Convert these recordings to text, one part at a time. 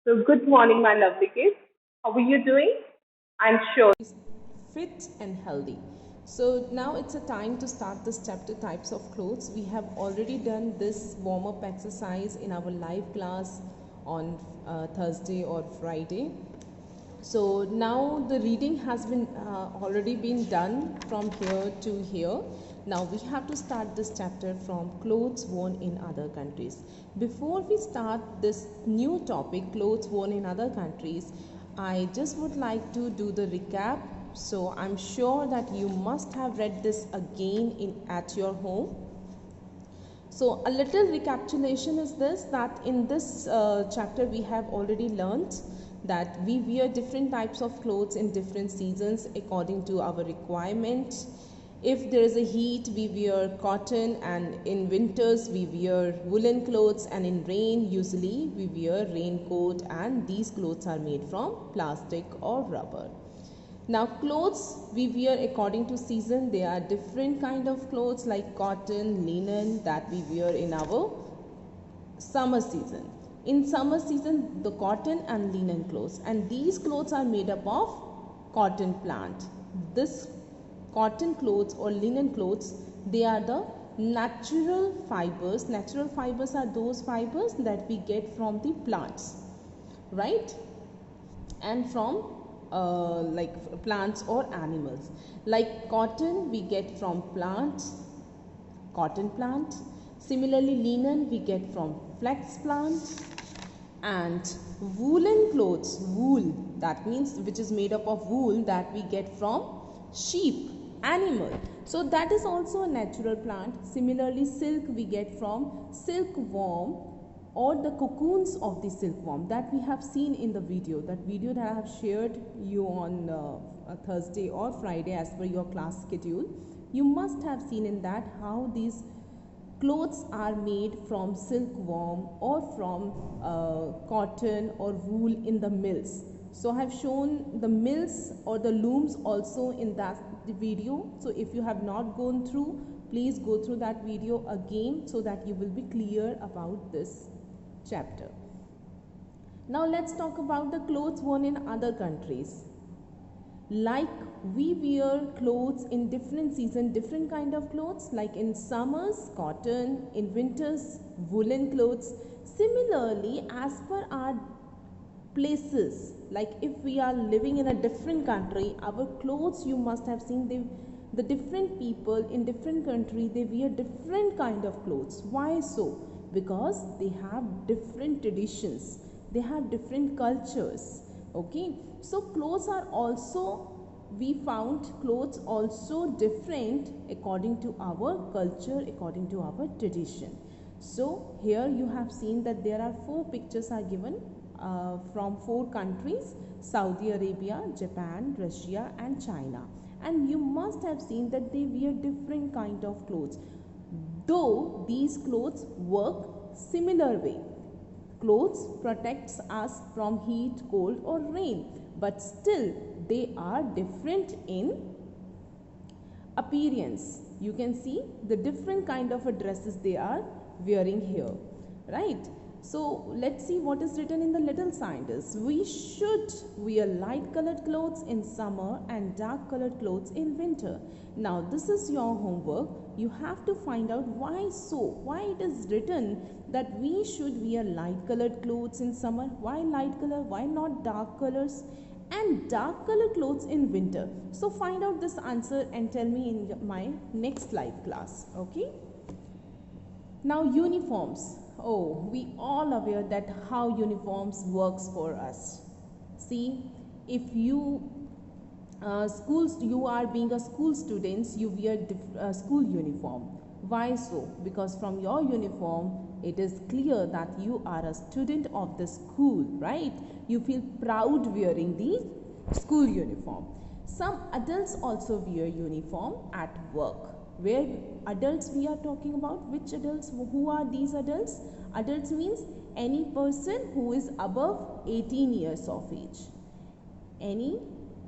So, good morning, my lovely kids. How are you doing? I'm sure. Fit and healthy. So now it's a time to start this chapter types of clothes. We have already done this warm up exercise in our live class on Thursday or Friday. So now the reading has been already been done from here to here. Now we have to start this chapter from clothes worn in other countries. Before we start this new topic, clothes worn in other countries, I just would like to do the recap. So I'm sure that you must have read this again in at your home. So a little recapitulation is this, that in this chapter we have already learnt that we wear different types of clothes in different seasons according to our requirement. If there is a heat, we wear cotton, and in winters we wear woolen clothes, and in rain usually we wear raincoat, and these clothes are made from plastic or rubber. Now clothes we wear according to season. There are different kind of clothes like cotton, linen that we wear in our summer season. In summer season, the cotton and linen clothes, and these clothes are made up of cotton plant. This cotton clothes or linen clothes, they are the natural fibers. Natural fibers are those fibers that we get from the plants, right? And from like plants or animals. Like cotton we get from plants, cotton plant. Similarly linen we get from flax plant. And woolen clothes, wool, that means which is made up of wool, that we get from sheep, animal. So that is also a natural plant. Similarly silk we get from silkworm or the cocoons of the silkworm that we have seen in the video, that video that I have shared you on Thursday or Friday as per your class schedule. You must have seen in that how these clothes are made from silkworm or from cotton or wool in the mills. So I have shown the mills or the looms also in that video. So if you have not gone through, please go through that video again so that you will be clear about this chapter. Now let's talk about the clothes worn in other countries. Like we wear clothes in different season, different kind of clothes, like in summers cotton, in winters woolen clothes. Similarly, as per our places, like if we are living in a different country, our clothes, you must have seen, the different people in different country, they wear different kind of clothes. Why so? Because they have different traditions, they have different cultures. Okay, so clothes are also, we found clothes also different according to our culture, according to our tradition. So here you have seen that there are four pictures are given from four countries: Saudi Arabia, Japan, Russia and China. And you must have seen that they wear different kind of clothes, though these clothes work similar way. Clothes protects us from heat, cold or rain, but still they are different in appearance. You can see the different kind of dresses they are wearing here, right? So let's see what is written in the little scientists. We should wear light colored clothes in summer and dark colored clothes in winter. Now this is your homework. You have to find out why so, why it is written that we should wear light colored clothes in summer, why light color, why not dark colors, and dark color clothes in winter. So find out this answer and tell me in my next live class. Okay, now uniforms. Oh, we all aware that how uniforms works for us. See, if you schools, you are being a school students, you wear school uniform. Why so? Because from your uniform it is clear that you are a student of the school, right? You feel proud wearing the school uniform. Some adults also wear uniform at work. Where adults we are talking about? Which adults? Who are these adults? Adults means any person who is above 18 years of age. Any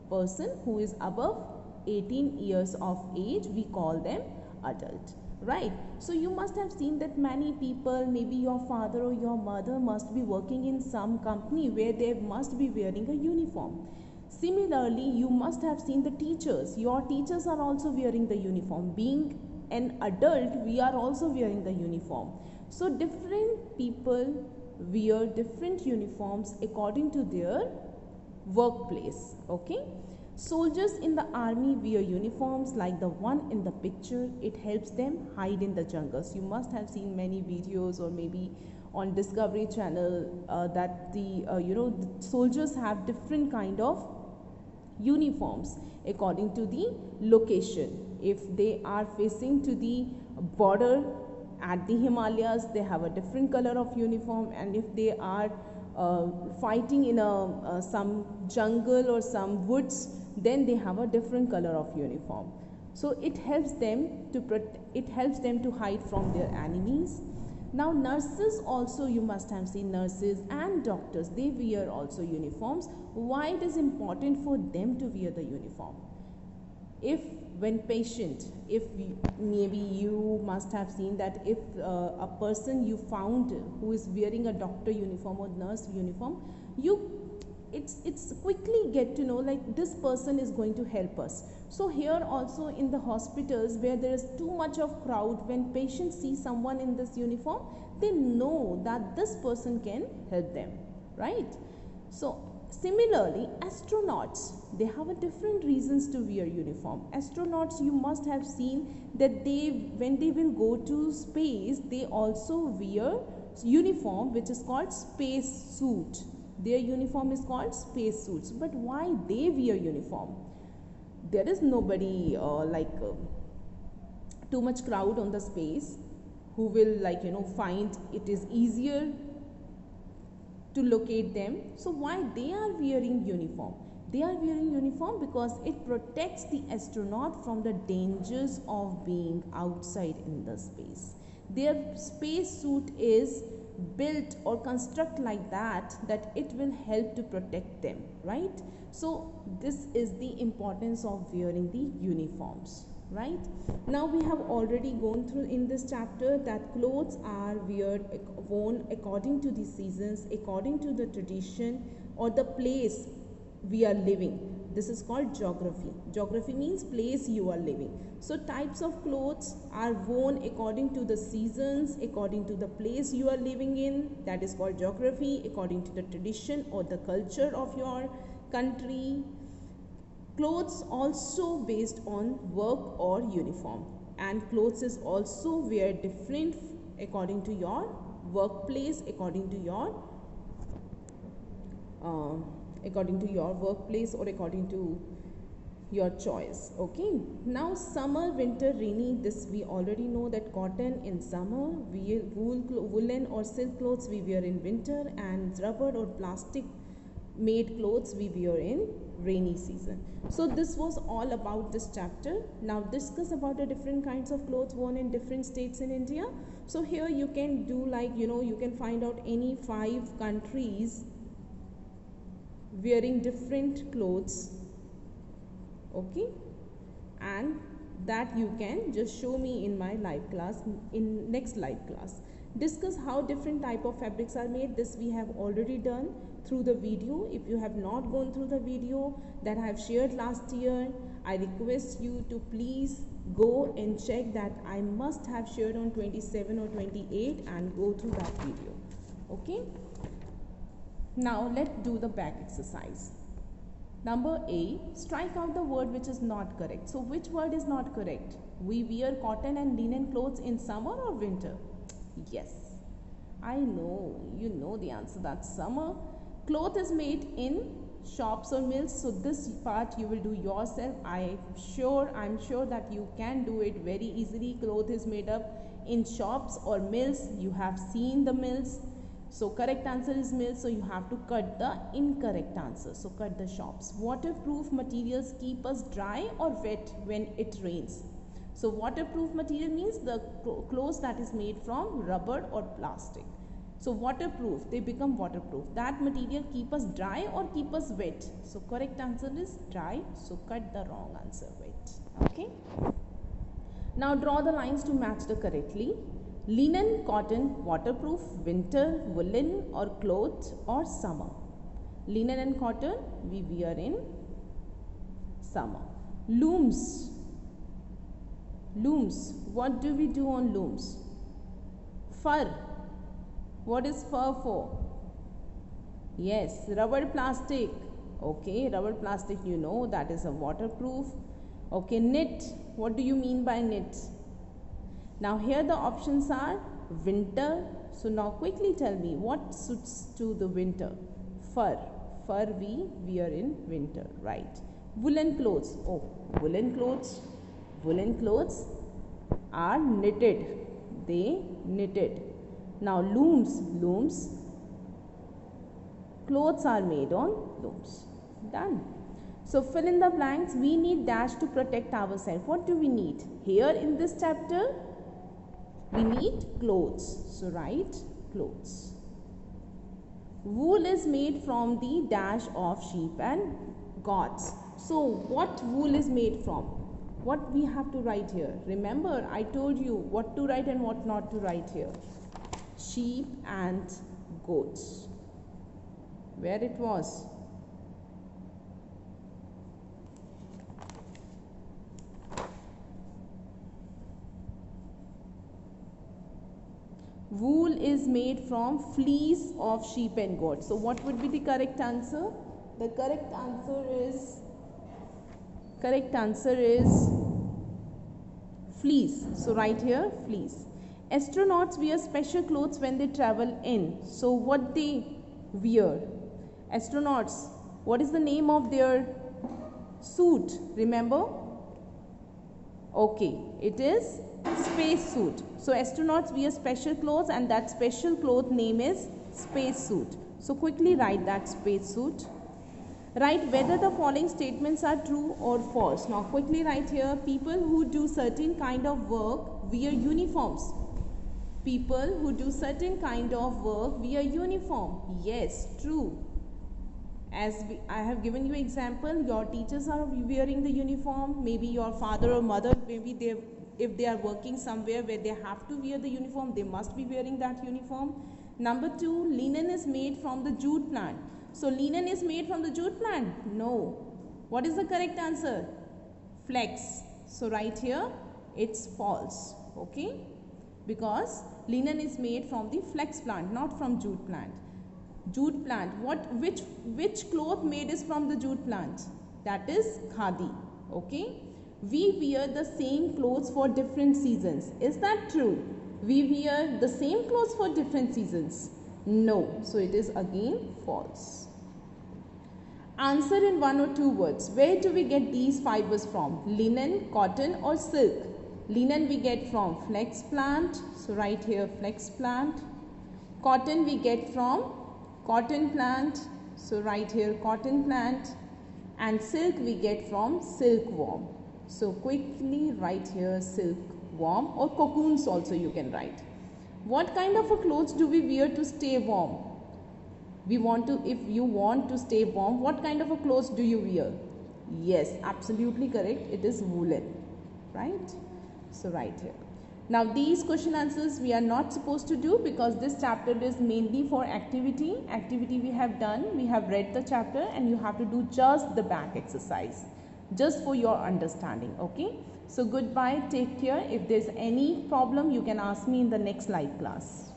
person who is above 18 years of age, we call them adult, right? So you must have seen that many people, maybe your father or your mother, must be working in some company where they must be wearing a uniform. Similarly, you must have seen the teachers. Your teachers are also wearing the uniform. Being an adult, we are also wearing the uniform. So different people wear different uniforms according to their workplace. Okay, soldiers in the army wear uniforms like the one in the picture. It helps them hide in the jungles. You must have seen many videos, or maybe on Discovery Channel, that the soldiers have different kind of uniforms according to the location. If they are facing to the border at the Himalayas, they have a different color of uniform, and if they are fighting in a some jungle or some woods, then they have a different color of uniform. So it helps them to hide from their enemies. Now nurses also, you must have seen nurses and doctors, they wear also uniforms. Why it is important for them to wear the uniform? If when patient, if maybe you must have seen that if a person you found who is wearing a doctor uniform or nurse uniform, it's quickly get to know like this person is going to help us. So here also in the hospitals where there is too much of crowd, when patients see someone in this uniform, they know that this person can help them, right? So similarly, astronauts, they have a different reasons to wear uniform. Astronauts, you must have seen that when they will go to space, they also wear uniform which is called space suit. Their uniform is called space suits. But why they wear uniform? There is nobody too much crowd on the space who will find it is easier to locate them. So why they are wearing uniform? They are wearing uniform because it protects the astronaut from the dangers of being outside in the space. Their space suit is built or construct like that it will help to protect them, right? So this is the importance of wearing the uniforms, right? Now we have already gone through in this chapter that clothes are worn according to the seasons, according to the tradition or the place we are living. This is called geography. Geography means place you are living. So types of clothes are worn according to the seasons, according to the place you are living in. That is called geography. According to the tradition or the culture of your country. Clothes also based on work or uniform, and clothes is also wear different according to your workplace, according to your workplace or according to your choice. Okay, now summer, winter, rainy, this we already know that cotton in summer, woolen or silk clothes we wear in winter, and rubber or plastic made clothes we wear in rainy season. So this was all about this chapter. Now discuss about the different kinds of clothes worn in different states in India. So here you can do you can find out any 5 countries wearing different clothes, okay, and that you can just show me in my live class, in next live class. Discuss how different type of fabrics are made. This we have already done through the video. If you have not gone through the video that I have shared last year, I request you to please go and check that. I must have shared on 27 or 28 and go through that video. Okay, now let's do the back exercise. Number A, strike out the word which is not correct. So which word is not correct? We wear cotton and linen clothes in summer or winter? Yes, I know, you know the answer, that's summer. Cloth is made in shops or mills, so this part you will do yourself. I'm sure that you can do it very easily. Cloth is made up in shops or mills. You have seen the mills. So correct answer is mills, so you have to cut the incorrect answer. So cut the shops. Waterproof materials keep us dry or wet when it rains. So waterproof material means the clothes that is made from rubber or plastic. So waterproof, they become waterproof. That material keep us dry or keep us wet. So correct answer is dry. So cut the wrong answer, wet. Okay. Now draw the lines to match the correctly. Linen, cotton, waterproof, winter, woolen or cloth or summer. Linen and cotton we wear in summer. Looms. Looms. What do we do on looms? Fur. What is fur for? Yes, rubber plastic. Okay, rubber plastic, you know, that is a waterproof. Okay, knit. What do you mean by knit? Now here the options are winter. So now quickly tell me what suits to the winter. Fur. Fur we wear in winter, right? Woolen clothes. Oh, woolen clothes. Woolen clothes are knitted. They knitted. Now looms. Looms. Clothes are made on looms. Done. So fill in the blanks. We need dash to protect ourselves. What do we need? Here in this chapter, we need clothes. So write clothes. Wool is made from the dash of sheep and goats. So what wool is made from? What we have to write here? Remember, I told you what to write and what not to write here. Sheep and goats. Where it was? Wool is made from fleece of sheep and goats. So what would be the correct answer? The correct answer is fleece. So right here, fleece. Astronauts wear special clothes when they travel in. So what they wear? Astronauts, what is the name of their suit? Remember? Okay, it is space suit. So astronauts wear special clothes and that special cloth name is space suit. So quickly write that space suit. Write whether the following statements are true or false. Now quickly write here, people who do certain kind of work wear uniforms. People who do certain kind of work wear uniform. Yes, true. I have given you example, your teachers are wearing the uniform, maybe your father or mother, maybe if they are working somewhere where they have to wear the uniform, they must be wearing that uniform. Number 2, linen is made from the jute plant. So linen is made from the jute plant? No. What is the correct answer? Flax. So right here, it's false. Okay? Because linen is made from the flax plant, not from jute plant. Jute plant, which cloth made is from the jute plant? That is khadi. Okay? We wear the same clothes for different seasons. Is that true? We wear the same clothes for different seasons. No. So it is again false. Answer in 1 or 2 words. Where do we get these fibers from? Linen, cotton or silk? Linen we get from flax plant. So right here flax plant. Cotton we get from cotton plant. So right here cotton plant. And silk we get from silkworm. So quickly write here silkworm, or cocoons also you can write. What kind of a clothes do we wear to stay warm? If you want to stay warm, what kind of a clothes do you wear? Yes, absolutely correct. It is woolen, right? So right here. Now these question answers we are not supposed to do because this chapter is mainly for activity. Activity we have done, we have read the chapter and you have to do just the back exercise, just for your understanding. Okay, so goodbye, take care. If there's any problem you can ask me in the next live class.